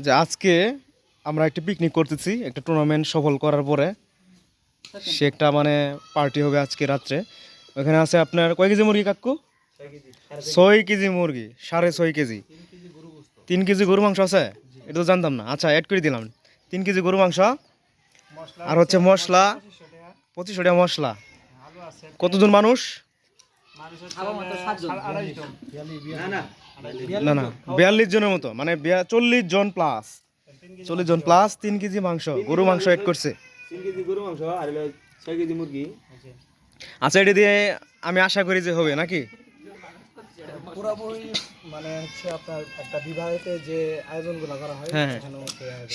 যে আজকে আমরা একটা পিকনিক করতেছি একটা টুর্নামেন্ট সফল করার পরে সে একটা মানে পার্টি হবে আজকে রাত্রে। ওখানে আছে আপনার কয় কেজি মুরগি কাকু? 6 কেজি মুরগি, 6.5 কেজি, 3 কেজি গরু মাংস আছে, এটা তো জানতাম না। আচ্ছা, অ্যাড করে দিলাম 3 কেজি গরু মাংস, আর হচ্ছে মশলা 2500 টাকা মশলা। কতজন মানুষ? না না 42 জনের মতো, মানে 40 জন প্লাস, 40 জন প্লাস 3 কেজি মাংস, গরু মাংস অ্যাড করছে। 3 কেজি গরু মাংস আর 6 কেজি মুরগি। আচ্ছা, এটা দিয়ে আমি আশা করি যে হবে নাকি পুরোপুরি মানে হচ্ছে আপনার একটা বিবাহেতে যে আয়োজনগুলো করা হয়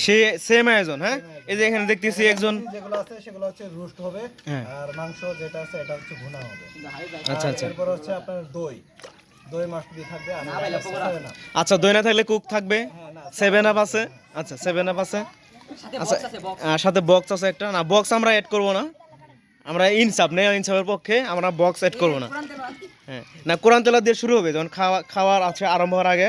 সে সেম আয়োজন। হ্যাঁ, এই যে এখানে দেখতেছি একজন, যেগুলো আছে সেগুলো হচ্ছে রোস্ট হবে, আর মাংস যেটা আছে এটা হচ্ছে ভুনা হবে। আচ্ছা আচ্ছা, এরপর হচ্ছে আপনার দই মাস্ট বি থাকবে। আচ্ছা, দই না থাকলে কুক থাকবে, 7 আপ আছে। আচ্ছা, 7 আপ আছে। আচ্ছা, সাথে বক্স আছে একটা। না, বক্স আমরা অ্যাড করব না, আমরা ইনসাফের পক্ষে আমরা বক্স অ্যাড করব না। হ্যাঁ, না, কোরআন তেলাওয়াত দিয়ে শুরু হবে যখন খাওয়ার আছে আরম্ভ হওয়ার আগে।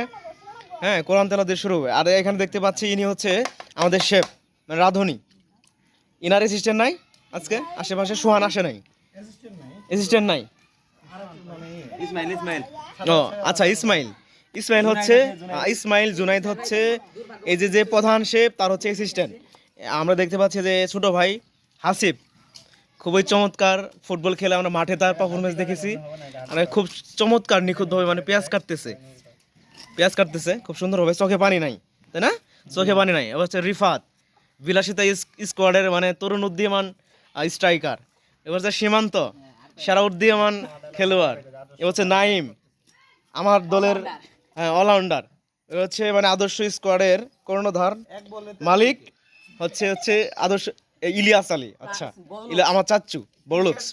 হ্যাঁ, কোরআন তেলাওয়াত দিয়ে শুরু হবে। আর এখানে দেখতে পাচ্ছি ইনি হচ্ছে আমাদের শেফ, মানে রাঁধুনি। ইনার অ্যাসিস্ট্যান্ট নাই আজকে, আশেপাশে সোহান আসে নাই, অ্যাসিস্ট্যান্ট নাই। ইসমাইল ও আচ্ছা, ইসমাইল হচ্ছে, ইসমাইল জুনাইদ হচ্ছে এই যে প্রধান শেফ, তার হচ্ছে অ্যাসিস্ট্যান্ট। আমরা দেখতে পাচ্ছি যে ছোট ভাই হাসিব খুবই চমৎকার ফুটবল খেলে, আমরা মাঠে তার পারফরমেন্স দেখেছি। মানে খুব চমৎকার নিখুঁতভাবে মানে পেঁয়াজ কাটতেছে খুব সুন্দরভাবে, চোখে পানি নাই, তাই না? চোখে পানি নাই। এবার হচ্ছে রিফাত, বিলাসিতা স্কোয়াডের মানে তরুণ উদীয়মান স্ট্রাইকার। এবার হচ্ছে সীমান্ত, সেরা উদীয়মান খেলোয়াড়। এবার হচ্ছে নাইম, আমার দলের অলরাউন্ডার। এবার হচ্ছে মানে আদর্শ স্কোয়াডের কর্ণধার মালিক হচ্ছে আদর্শ ইলিয়াস আলী। আচ্ছা, আমার চাচ্চু বড়লুকস,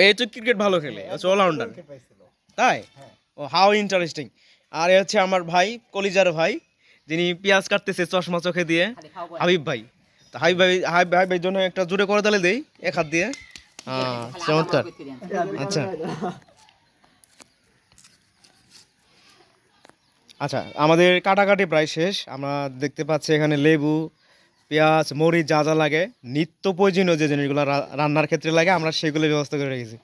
এই তো ক্রিকেট ভালো খেলে, হচ্ছে অলরাউন্ডার, তাই? ও, হাউ ইন্টারেস্টিং। আর এ হচ্ছে আমার ভাই, কলিজার ভাই, যিনি পেঁয়াজ কাটতেছে চশমা চোখে দিয়ে, হাবিব ভাই। তা হাবিব ভাইয়ের জন্য একটা জোরে করে তালে দেই এক হাত দিয়ে। চমৎকার। আচ্ছা আচ্ছা, আমাদের কাটাকাটি প্রায় শেষ। আমরা দেখতে পাচ্ছি এখানে লেবু, পেঁয়াজ, মরিচ যা যা লাগে, নিত্য প্রয়োজনীয় যে জিনিসগুলো রান্নার ক্ষেত্রে লাগে, আমরা সেগুলো ব্যবস্থা করে রেখেছি।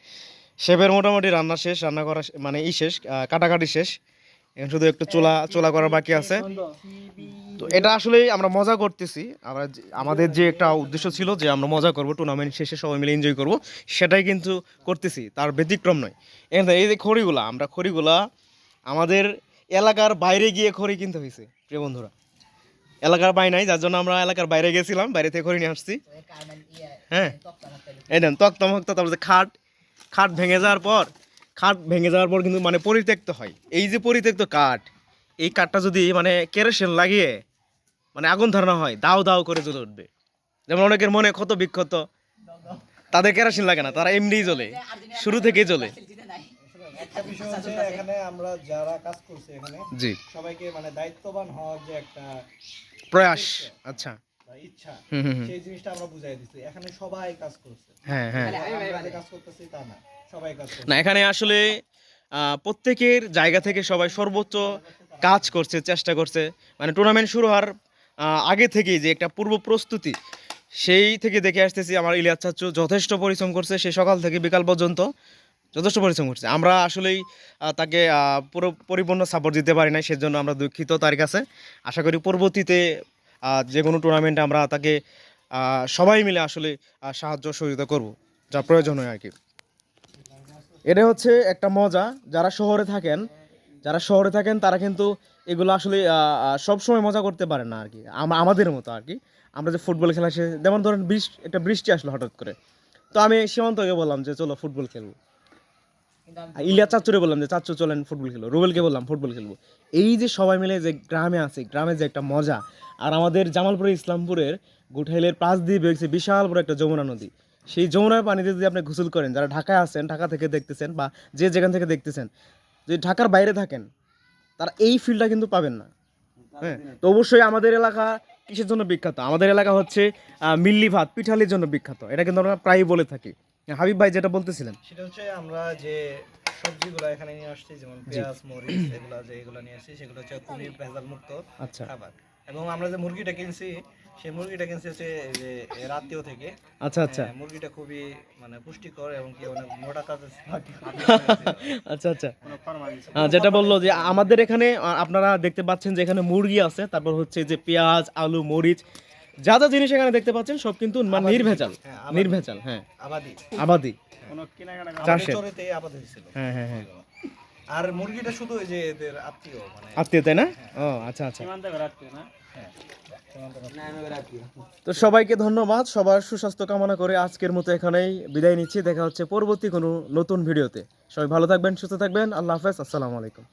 শেফের মোটামুটি রান্না শেষ, রান্না করা মানে শেষ, কাটাকাটি শেষ। এখন শুধু একটু চোলা করার বাকি আছে। তো এটা আসলেই আমরা মজা করতেছি। আমাদের যে একটা উদ্দেশ্য ছিল যে আমরা মজা করব, টুর্নামেন্ট শেষে সবাই মিলে এনজয় করব, সেটাই কিন্তু করতেছি, তার ব্যতিক্রম নয়। এখানে এই যে খড়িগুলা আমাদের এলাকার বাইরে গিয়ে খড়ি কিনতে হয়েছে, প্রিয় বন্ধুরা। এলাকার বাইরে নাই, যার জন্য আমরা এলাকার বাইরে গেছিলাম, বাইরে থেকে খড়ি নিয়ে আসছি। হ্যাঁ, এই দেন তক্তা তারপর খাট ভেঙে যাওয়ার পর কিন্তু মানে পরিত্যক্ত হয়। এই যে পরিত্যক্ত কাঠ, এই কাঠটা যদি মানে কেরোসিন লাগিয়ে মানে আগুন ধরানো হয়, দাও দাও করে জ্বলে উঠবে। যেমন অনেকের মনে ক্ষত বিক্ষত, তাদের কেরোসিন লাগে না, তারা এমনিই জ্বলে, শুরু থেকেই জ্বলে। একটা বিষয় হচ্ছে এখানে আমরা যারা কাজ করছি এখানে, জি, সবাইকে মানে দায়িত্ববান হওয়ার যে একটা প্রয়াস, আচ্ছা, ইচ্ছা, সেই জিনিসটা আমরা বুঝাই দিচ্ছি। এখানে সবাই কাজ করছে। হ্যাঁ হ্যাঁ, আমরা কাজ করতেছি তা না, সবাই কাজ করছে। না, এখানে আসলে প্রত্যেকের জায়গা থেকে সবাই সর্বোচ্চ কাজ করছে, চেষ্টা করছে। মানে টুর্নামেন্ট শুরু হওয়ার আগে থেকেই যে একটা পূর্ব প্রস্তুতি, সেই থেকে দেখে আসতেছি আমার ইলিয়াস চাচু যথেষ্ট পরিশ্রম করছে। সে সকাল থেকে বিকাল পর্যন্ত যথেষ্ট পরিশ্রম করছে। আমরা আসলেই তাকে পুরো পরিপূর্ণ সাপোর্ট দিতে পারি না, সেজন্য আমরা দুঃখিত তার কাছে। আশা করি পরবর্তীতে যে কোনো টুর্নামেন্টে আমরা তাকে সবাই মিলে আসলে সাহায্য সহযোগিতা করব, যা প্রয়োজন হয় আর কি। এটা হচ্ছে একটা মজা। যারা শহরে থাকেন তারা কিন্তু এগুলো আসলে সবসময় মজা করতে পারেন না আর কি, আমাদের মতো আর কি। আমরা যে ফুটবল খেলা যেমন ধরেন একটা বৃষ্টি আসলো হঠাৎ করে, তো আমি সীমান্তকে বললাম যে চলো ফুটবল খেলবো, ইলিয়া চাচ্চুরে বললাম যে চাচ্চু চলেন ফুটবল খেলবো, রুবেলকে বললাম ফুটবল খেলবো। এই যে সবাই মিলে যে গ্রামে যে একটা মজা। আর আমাদের জামালপুরের ইসলামপুরের গুঠাইলের পাশ দিয়ে বেরিয়েছে বিশাল বড় একটা যমুনা নদী। সেই যমুনার পানিতে যদি আপনি গোসল করেন, যারা ঢাকায় আছেন, ঢাকা থেকে দেখতেছেন বা যে যেখান থেকে দেখতেছেন, যদি ঢাকার বাইরে থাকেন, তারা এই ফিলটা কিন্তু পাবেন না। হ্যাঁ, তো অবশ্যই আমাদের এলাকা কিসের জন্য বিখ্যাত? আমাদের এলাকা হচ্ছে মিল্লি ভাত, পিঠালির জন্য বিখ্যাত। এটা কিন্তু আমরা প্রায়ই বলে থাকি। হাবিব ভাই যেটা বলতেছিলেন, সেটা হচ্ছে আমরা যে সবজিগুলো এখানে নিয়ে আসছি, যেমন পেঁয়াজ, মরিচ, এগুলো নিয়ে আসছি, সেগুলো হচ্ছে খুবই ভেজাল মুক্ত আচ্ছা খাবার। এবং আমরা যে মুরগিটা কিনছি, সেই মুরগিটা কিনছি হচ্ছে এই যে এর আত্মীয় থেকে। আচ্ছা আচ্ছা মুরগিটা খুবই মানে পুষ্টিকর এবং কি অনেক মোটা তাজা। আচ্ছা আচ্ছা যেটা বললো যে আমাদের এখানে আপনারা দেখতে পাচ্ছেন যে এখানে মুরগি আছে, তারপর হচ্ছে যে পেঁয়াজ, আলু, মরিচ, যা যা জিনিস এখানে দেখতে পাচ্ছেন সব কিন্তু মানে নির্ভেজাল। নির্ভেজাল, হ্যাঁ, আবাদি আবাদি চাষের। চরেতে আবাদ হয়েছিল। হ্যাঁ হ্যাঁ হ্যাঁ, আর মুরগিটা শুধু ওই যে এদের আত্মীয়, মানে আত্মীয়, তাই না? ও আচ্ছা আচ্ছা। সীমান্তে বেড়াচ্ছে না? হ্যাঁ, না, আমি বেড়াচ্ছি। তো সবাইকে ধন্যবাদ, সবার সুস্বাস্থ্য কামনা করে আজকের মতো এখানেই বিদায় নিচ্ছি। দেখা হচ্ছে পরবর্তী কোনো নতুন ভিডিওতে। সবাই ভালো থাকবেন, সুস্থ থাকবেন। আল্লাহ হাফেজ, আসসালামু আলাইকুম।